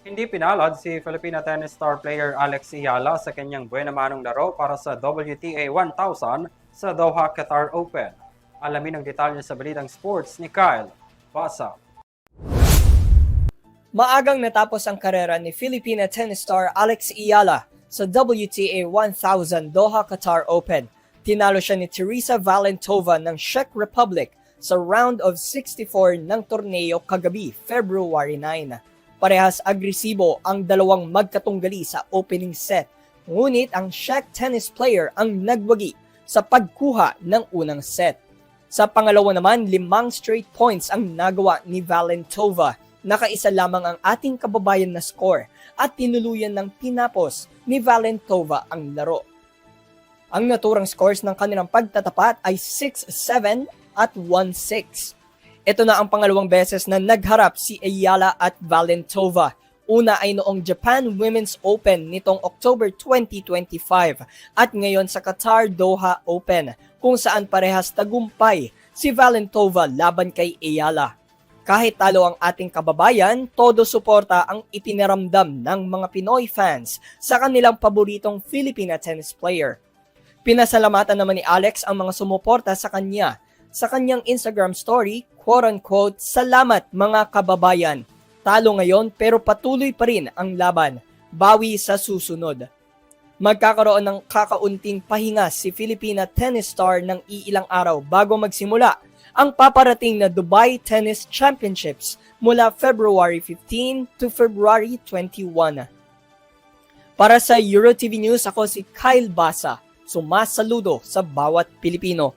Hindi pinalad si Filipina tennis star player Alex Iyala sa kanyang buenamanong laro para sa WTA 1000 sa Doha Qatar Open. Alamin ang detalye sa balitang sports ni Kyle Basa. Maagang natapos ang karera ni Filipina tennis star Alex Iyala sa WTA 1000 Doha Qatar Open. Tinalo siya ni Teresa Valentova ng Czech Republic sa round of 64 ng torneo kagabi, February 9. Parehas agresibo ang dalawang magkatunggali sa opening set, ngunit ang Czech tennis player ang nagwagi sa pagkuha ng unang set. Sa pangalawa naman, 5 straight points ang nagawa ni Valentova. Nakaisa lamang ang ating kababayan na score at tinuluyan ng tinapos ni Valentova ang laro. Ang naturang scores ng kanilang pagtatapat ay 6-7 at 1-6. Ito na ang pangalawang beses na nagharap si Iyala at Valentova. Una ay noong Japan Women's Open nitong October 2025 at ngayon sa Qatar Doha Open kung saan parehas tagumpay si Valentova laban kay Iyala. Kahit talo ang ating kababayan, todo suporta ang ipinaramdam ng mga Pinoy fans sa kanilang paboritong Filipina tennis player. Pinasalamatan naman ni Alex ang mga sumuporta sa kanya. Sa kanyang Instagram story, quote-unquote, "Salamat mga kababayan. Talo ngayon pero patuloy pa rin ang laban. Bawi sa susunod." Magkakaroon ng kakaunting pahinga si Filipina tennis star ng iilang araw bago magsimula ang paparating na Dubai Tennis Championships mula February 15 to February 21. Para sa EuroTV News, ako si Kyle Basa. Sumasaludo sa bawat Pilipino.